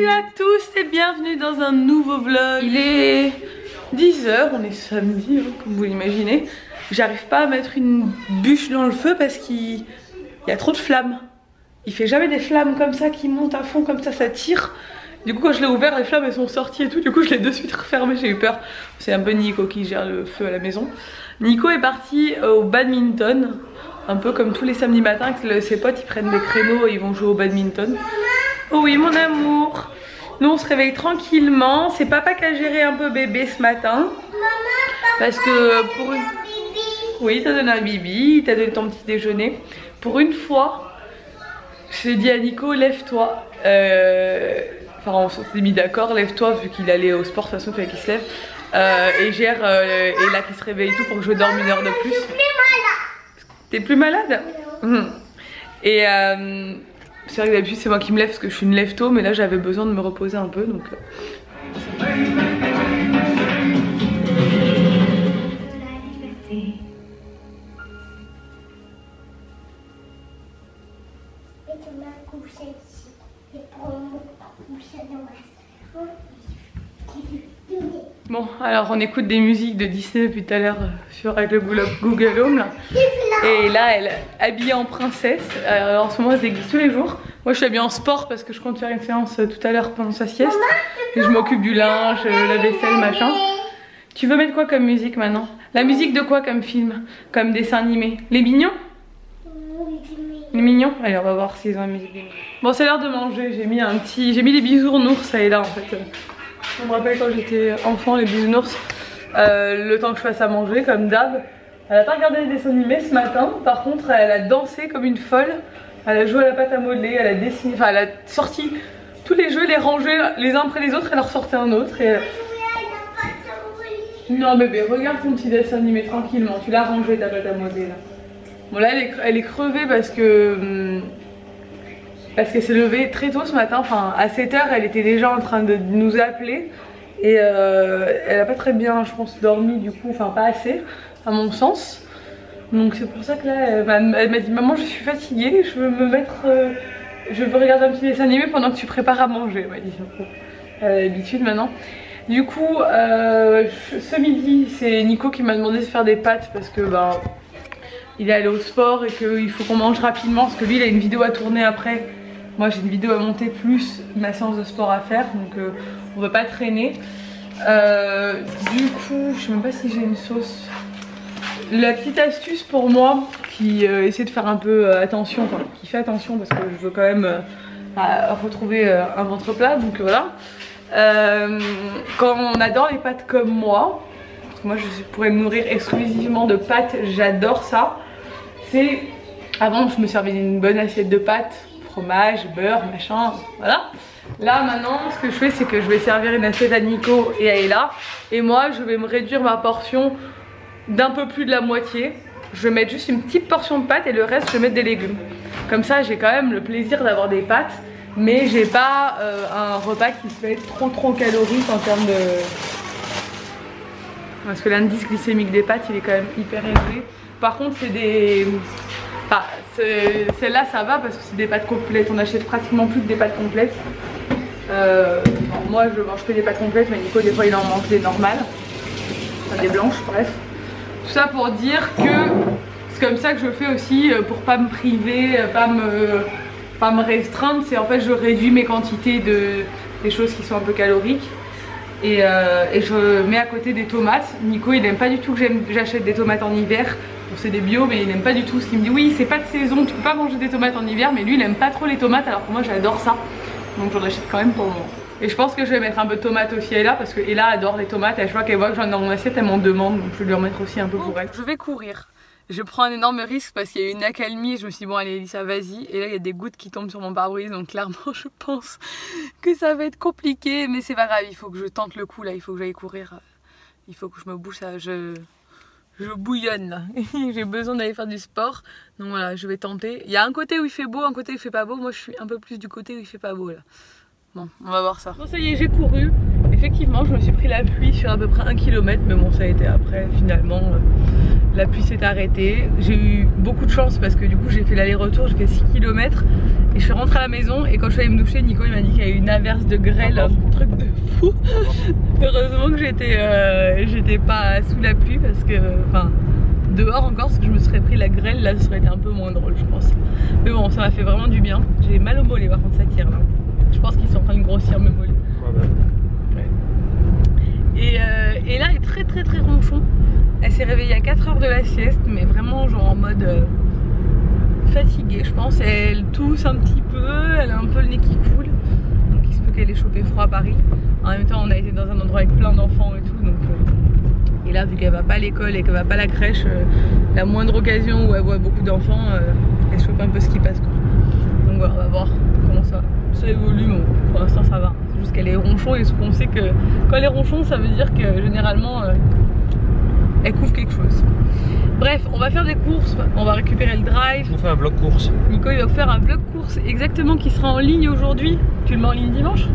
à tous et bienvenue dans un nouveau vlog. Il est 10 h, on est samedi hein, comme vous l'imaginez. J'arrive pas à mettre une bûche dans le feu parce qu'il y a trop de flammes. Il fait jamais des flammes comme ça qui montent à fond comme ça tire. Du coup quand je l'ai ouvert les flammes elles sont sorties et tout, du coup je l'ai de suite refermé, j'ai eu peur. C'est un peu Nico qui gère le feu à la maison. Nico est parti au badminton, un peu comme tous les samedis matins que ses potes ils prennent des créneaux et ils vont jouer au badminton. Oh oui mon amour. Nous on se réveille tranquillement, c'est papa qui a géré un peu bébé ce matin. Parce que pour une... Oui t'as donné un bibi, t'as donné ton petit déjeuner. Pour une fois, j'ai dit à Nico lève-toi. Enfin on s'est mis d'accord, lève-toi vu qu'il allait au sport, de toute façon il fallait qu'il se lève. Et gère et là qui se réveille et tout pour que je dorme une heure de plus. T'es plus malade? Et c'est vrai que d'habitude c'est moi qui me lève parce que je suis une lève-tôt, mais là j'avais besoin de me reposer un peu donc... Bon, alors on écoute des musiques de Disney depuis tout à l'heure avec le Google Home là. Et là elle est habillée en princesse. En ce moment elle se déguise tous les jours. Moi je suis habillée en sport parce que je compte faire une séance tout à l'heure pendant sa sieste. Et je m'occupe du linge, la vaisselle, machin. Tu veux mettre quoi comme musique maintenant? La musique de quoi comme film? Comme dessin animé? Les Mignons? Les Mignons? Allez on va voir s'ils ont la musique des Mignons. Bon c'est l'heure de manger, j'ai mis les bisounours ça et là en fait. Je me rappelle quand j'étais enfant, les bisounours, le temps que je fasse à manger, comme d'hab. Elle a pas regardé les dessins animés ce matin, par contre elle a dansé comme une folle. Elle a joué à la pâte à modeler, elle a dessiné, enfin elle a sorti tous les jeux, les rangé les uns après les autres, elle en ressortait un autre. Et... Non bébé, regarde ton petit dessin animé tranquillement, tu l'as rangé ta pâte à modeler là. Bon là elle est crevée parce qu'elle s'est levée très tôt ce matin, enfin à 7 h elle était déjà en train de nous appeler et elle a pas très bien je pense dormi du coup, enfin pas assez à mon sens. Donc c'est pour ça que là elle m'a dit maman je suis fatiguée, je veux me mettre, je veux regarder un petit dessin animé pendant que tu prépares à manger, elle m'a dit. Elle a l'habitude maintenant. Du coup ce midi c'est Nico qui m'a demandé de faire des pâtes parce que ben il est allé au sport et qu'il faut qu'on mange rapidement parce que lui il a une vidéo à tourner après. Moi j'ai une vidéo à monter plus ma séance de sport à faire donc on va pas traîner. Du coup je sais même pas si j'ai une sauce. La petite astuce pour moi qui essaie de faire un peu attention, enfin qui fait attention parce que je veux quand même retrouver un ventre plat donc voilà. Quand on adore les pâtes comme moi, parce que moi je pourrais me nourrir exclusivement de pâtes, j'adore ça. C'est avant je me servais d'une bonne assiette de pâtes, fromage, beurre, machin, voilà. Là maintenant ce que je fais c'est que je vais servir une assiette à Nico et à Ella. Et moi je vais me réduire ma portion d'un peu plus de la moitié. Je vais mettre juste une petite portion de pâtes et le reste je vais mettre des légumes. Comme ça j'ai quand même le plaisir d'avoir des pâtes. Mais j'ai pas un repas qui se fait trop calorique en termes de... Parce que l'indice glycémique des pâtes il est quand même hyper élevé. Par contre c'est des... Enfin, celle-là ça va parce que c'est des pâtes complètes, on achète pratiquement plus que des pâtes complètes. Moi je mange que des pâtes complètes mais Nico des fois il en mange des normales, enfin, des blanches bref. Tout ça pour dire que c'est comme ça que je fais aussi pour pas me priver, pas me restreindre, c'est en fait je réduis mes quantités des choses qui sont un peu caloriques. Et je mets à côté des tomates. Nico il aime pas du tout que j'achète des tomates en hiver. Bon, c'est des bio mais il aime pas du tout, ce qu'il me dit oui c'est pas de saison, tu peux pas manger des tomates en hiver. Mais lui il aime pas trop les tomates alors que moi j'adore ça. Donc j'en achète quand même pour moi. Et je pense que je vais mettre un peu de tomates aussi à Ella parce que Ella adore les tomates. Et je vois qu'elle voit que j'en ai dans mon assiette, elle m'en demande. Donc je vais lui en mettre aussi un peu pour elle. Je vais courir. Je prends un énorme risque parce qu'il y a eu une accalmie et je me suis dit bon allez Elisa vas-y. Et là il y a des gouttes qui tombent sur mon pare-brise donc clairement je pense que ça va être compliqué. Mais c'est pas grave, il faut que je tente le coup là, il faut que j'aille courir. Il faut que je me bouge ça, je bouillonne là. J'ai besoin d'aller faire du sport. Donc voilà, je vais tenter. Il y a un côté où il fait beau, un côté où il fait pas beau. Moi je suis un peu plus du côté où il fait pas beau là. Bon, on va voir ça. Bon ça y est j'ai couru. Et effectivement je me suis pris la pluie sur à peu près 1 km, mais bon ça a été après finalement la pluie s'est arrêtée. J'ai eu beaucoup de chance parce que du coup j'ai fait l'aller-retour, j'ai fait 6 km et je suis rentrée à la maison et quand je suis allée me doucher, Nico il m'a dit qu'il y a eu une averse de grêle, un truc de fou. Heureusement que j'étais pas sous la pluie parce que enfin dehors encore, parce que je me serais pris la grêle, là ça aurait été un peu moins drôle je pense. Mais bon ça m'a fait vraiment du bien. J'ai mal au mollet par contre, ça tire là. Je pense qu'ils sont en train de grossir mes mollets. Ouais. Et là elle est très ronchon. Elle s'est réveillée à 4 h de la sieste, mais vraiment genre en mode fatiguée je pense. Elle tousse un petit peu, elle a un peu le nez qui coule. Donc il se peut qu'elle ait chopé froid à Paris. En même temps on a été dans un endroit avec plein d'enfants et tout, donc et là vu qu'elle va pas à l'école et qu'elle va pas à la crèche, la moindre occasion où elle voit beaucoup d'enfants, elle chope un peu ce qui passe quoi. Donc voilà, on va voir comment ça évolue. Bon, pour l'instant ça va, c'est juste qu'elle est ronchon et on sait que quand elle est ronchon ça veut dire que généralement elle couvre quelque chose. Bref, on va faire des courses, on va récupérer le drive. On fait un vlog course. Nico il va faire un vlog course exactement qui sera en ligne aujourd'hui. Tu le mets en ligne dimanche?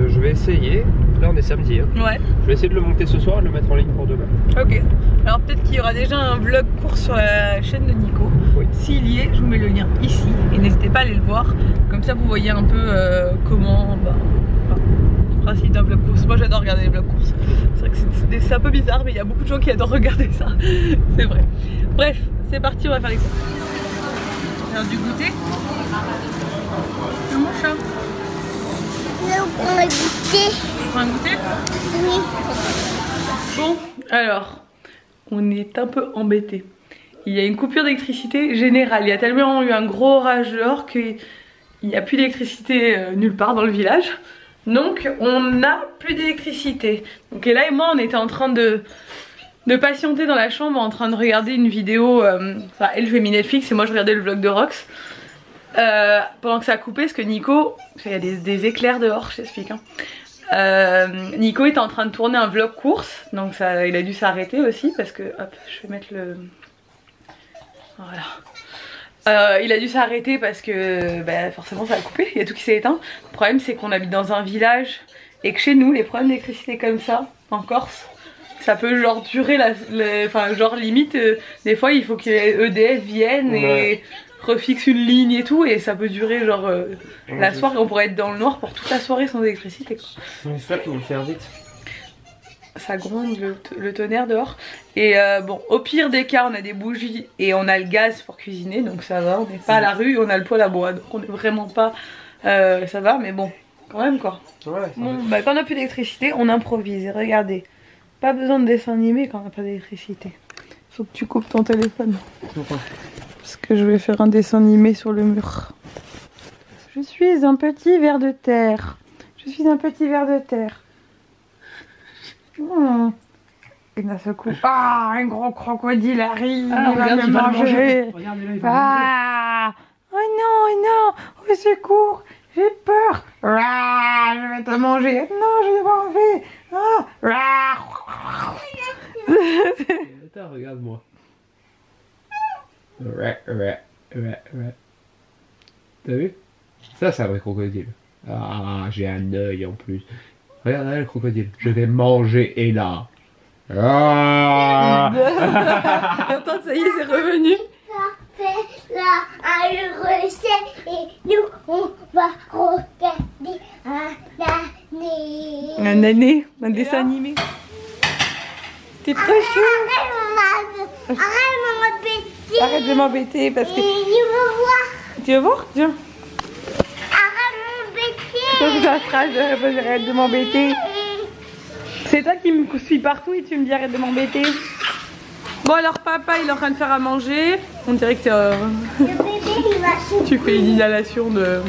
Je vais essayer. Là on est samedi hein. Ouais. Je vais essayer de le monter ce soir et de le mettre en ligne pour demain. Ok. Alors peut-être qu'il y aura déjà un vlog course sur la chaîne de Nico. Oui. S'il y est, je vous mets le lien ici. Et n'hésitez pas à aller le voir. Comme ça vous voyez un peu comment... le principe d'un vlog course. Moi j'adore regarder les vlogs courses. C'est vrai que c'est un peu bizarre, mais il y a beaucoup de gens qui adorent regarder ça. C'est vrai. Bref, c'est parti, on va faire les courses. Alors du goûter. C'est mon chat. On va goûter. On va goûter? Oui. Bon, alors, on est un peu embêtés. Il y a une coupure d'électricité générale. Il y a tellement eu un gros orage dehors qu'il n'y a plus d'électricité nulle part dans le village. Donc on n'a plus d'électricité. Donc et là et moi on était en train de patienter dans la chambre en train de regarder une vidéo. Enfin elle jouait Netflix et moi je regardais le vlog de Rox. Pendant que ça a coupé parce que Nico, il y a des éclairs dehors, je t'explique hein. Nico était en train de tourner un vlog course. Donc ça, il a dû s'arrêter aussi parce que, hop je vais mettre le... Voilà. Il a dû s'arrêter parce que bah, forcément ça a coupé, il y a tout qui s'est éteint. Le problème c'est qu'on habite dans un village et que chez nous les problèmes d'électricité comme ça en Corse ça peut genre durer enfin genre limite des fois il faut que EDF vienne et refixe une ligne et tout et ça peut durer genre la soirée, on pourrait être dans le noir pour toute la soirée sans électricité quoi. J'espère qu'ils vont le faire vite. Ça gronde le tonnerre dehors. Et bon, au pire des cas, on a des bougies et on a le gaz pour cuisiner, donc ça va. On n'est pas à la rue, on a le poêle à bois, donc on n'est vraiment pas. Ça va, mais bon, quand même quoi. Ouais, bon, bah, quand on n'a plus d'électricité, on improvise. Et regardez, pas besoin de dessin animé quand on n'a pas d'électricité. Faut que tu coupes ton téléphone. Pourquoi? Parce que je vais faire un dessin animé sur le mur. Je suis un petit ver de terre. Je suis un petit ver de terre. Et d'un seul coup, un gros crocodile arrive, il va me manger. Ah, oh non, au secours, j'ai peur. Je vais te manger. Non, je vais manger. Attends, regarde-moi. T'as vu? Ça, c'est un vrai crocodile. Ah, j'ai un œil en plus. Regarde là, le crocodile. Je vais manger et là. Ah. Attends, ça y est, c'est revenu. Ça fait là un recette et nous on va regarder Un année, un dessin animé. T'es trop chou. Arrête de m'embêter parce que... Tu veux voir? Tiens. C'est la phrase de arrête de m'embêter. C'est toi qui me suis partout et tu me dis arrête de m'embêter. Bon alors papa il est en train de faire à manger. On dirait que tu fais une inhalation de...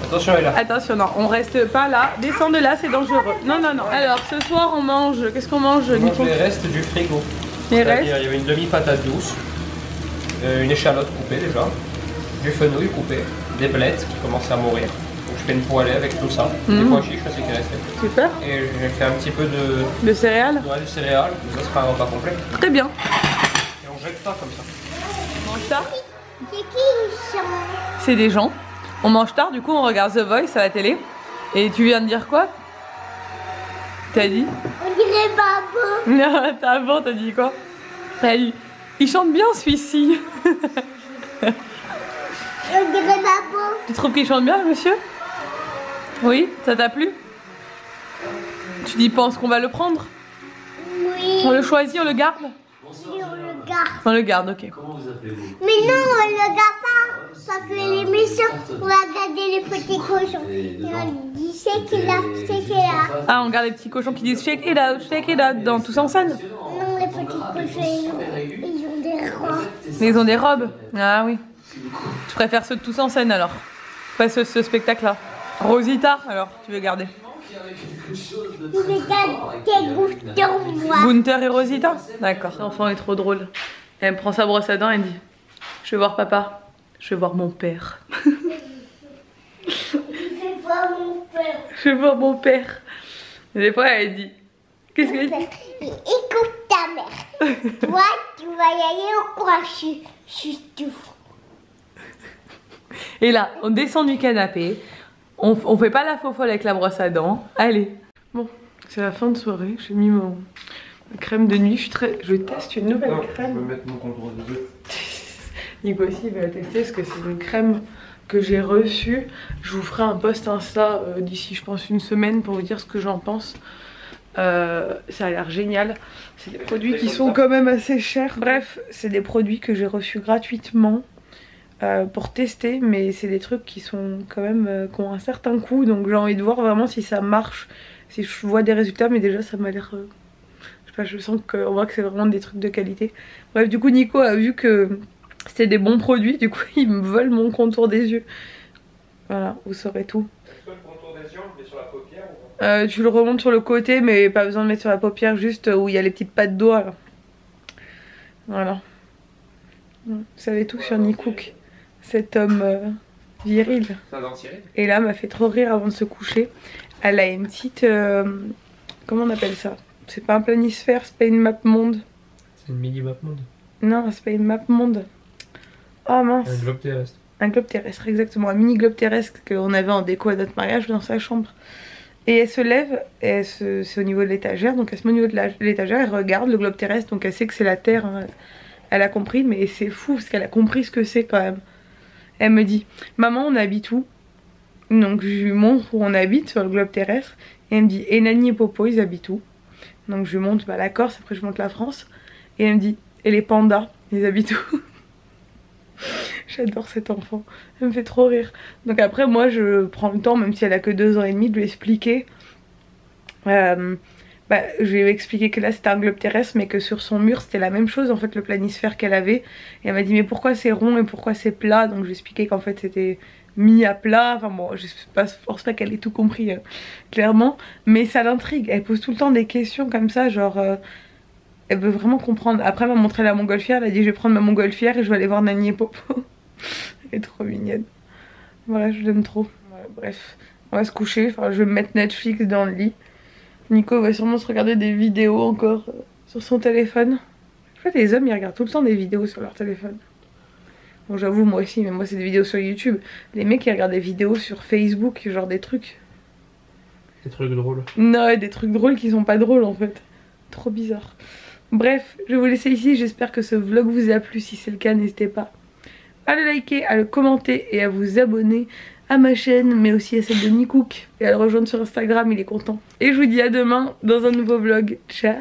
Attention elle est là. Attention non, on reste pas là. Descends de là, c'est dangereux. Non. Alors ce soir on mange... Qu'est-ce qu'on mange Nico? On mange les restes du frigo. Les restes? Il y avait une demi-patate douce, une échalote coupée déjà, du fenouil coupé, des blettes qui commençaient à mourir. Donc je fais une poêlée avec tout ça, des pois chiches aussi qui restaient. Super. Et j'ai fait un petit peu de céréales. Ouais, du céréales, ça c'est pas un repas complet. Très bien. Et on jette pas comme ça. On mange tard. C'est des gens. On mange tard, du coup on regarde The Voice à la télé. Et tu viens de dire quoi? T'as dit? On dirait Babo. Non, avant t'as dit quoi? T'as dit, il chante bien celui-ci. On dirait Babo. Tu trouves qu'il chante bien, monsieur? Oui, ça t'a plu? Tu dis, pense qu'on va le prendre? Oui. On le choisit, on le garde? Et on le garde. On le garde, ok. Comment vous appelez-vous? Mais non, on le garde pas. Parce que les méchants, on va garder les petits cochons. Et on dit shake it up, shake it up. Ah, on garde les petits cochons qui disent shake it out dans Tous en scène. Non, les petits cochons, ils ont des robes. Mais ils ont des robes. Ah oui. Tu préfères ceux de Tous en scène alors? Pas ce spectacle-là. Rosita, alors, tu veux garder? Tu veux garder Gunther, moi. Gunther et Rosita? D'accord. L'enfant est trop drôle. Elle me prend sa brosse à dents et dit, je vais voir papa. Je vais voir mon père. Je vais voir mon père. Je vais voir mon père. Et des fois, elle dit, qu'est-ce qu'elle dit? Écoute ta mère. Toi, tu vas y aller au coin, je suis tout. Et là, on descend du canapé. On fait pas la faux folle avec la brosse à dents. Allez. Bon, c'est la fin de soirée. J'ai mis ma crème de nuit. Je teste une nouvelle crème. Je peux mettre mon contour des yeux. Nico aussi va tester parce que c'est une crème que j'ai reçue. Je vous ferai un post Insta d'ici, je pense, une semaine pour vous dire ce que j'en pense. Ça a l'air génial. C'est des produits qui sont quand même assez chers. Bref, c'est des produits que j'ai reçus gratuitement pour tester, mais c'est des trucs qui sont quand même qui ont un certain coût, donc j'ai envie de voir vraiment si ça marche, si je vois des résultats, mais déjà ça m'a l'air je sais pas, je sens qu'on voit que c'est vraiment des trucs de qualité. Bref, du coup Nico a vu que c'était des bons produits, du coup il me vole mon contour des yeux. Voilà, vous saurez tout. Est-ce que le contour des yeux, on le met sur la paupière ou pas? Tu le remontes sur le côté, mais pas besoin de mettre sur la paupière, juste où il y a les petites pattes d'oie là. Voilà. Vous savez tout sur Nicook, cet homme viril. Ça dans Cyril? Et là, m'a fait trop rire avant de se coucher. Elle a une petite... comment on appelle ça? C'est pas un planisphère, c'est pas une map monde. C'est une mini map monde. Non, c'est pas une map monde. Oh mince. Un globe terrestre. Un globe terrestre, exactement. Un mini globe terrestre qu'on avait en déco à notre mariage dans sa chambre. Et elle se lève, c'est au niveau de l'étagère. Donc elle se met au niveau de l'étagère, elle regarde le globe terrestre. Donc elle sait que c'est la Terre. Hein. Elle a compris, mais c'est fou parce qu'elle a compris ce que c'est quand même. Elle me dit, maman, on habite où? Donc je lui montre où on habite sur le globe terrestre. Et elle me dit, et Nani et Popo, ils habitent où? Donc je lui montre la Corse, après je montre la France. Et elle me dit, et les pandas, ils habitent où? J'adore cet enfant, elle me fait trop rire. Donc après moi je prends le temps, même si elle a que 2 ans et demi, de lui expliquer. Je lui ai expliqué que là c'était un globe terrestre, mais que sur son mur c'était la même chose en fait, le planisphère qu'elle avait. Et elle m'a dit mais pourquoi c'est rond et pourquoi c'est plat? Donc je lui ai expliqué qu'en fait c'était mis à plat. Enfin bon, je pense pas qu'elle ait tout compris clairement, mais ça l'intrigue. Elle pose tout le temps des questions comme ça, genre elle veut vraiment comprendre. Après elle m'a montré la montgolfière, elle a dit je vais prendre ma montgolfière et je vais aller voir Nani et Popo. Elle est trop mignonne. Voilà, je l'aime trop. Ouais, bref, on va se coucher, enfin je vais me mettre Netflix dans le lit. Nico va sûrement se regarder des vidéos encore sur son téléphone. Je sais pas, les hommes ils regardent tout le temps des vidéos sur leur téléphone. Bon j'avoue moi aussi, mais moi c'est des vidéos sur YouTube. Les mecs ils regardent des vidéos sur Facebook, genre des trucs. Des trucs drôles. Non, des trucs drôles qui sont pas drôles en fait. Trop bizarre. Bref, je vais vous laisser ici, j'espère que ce vlog vous a plu. Si c'est le cas, n'hésitez pas à le liker, à le commenter et à vous abonner à ma chaîne, mais aussi à celle de Nicook, et à le rejoindre sur Instagram, il est content. Et je vous dis à demain dans un nouveau vlog. Ciao.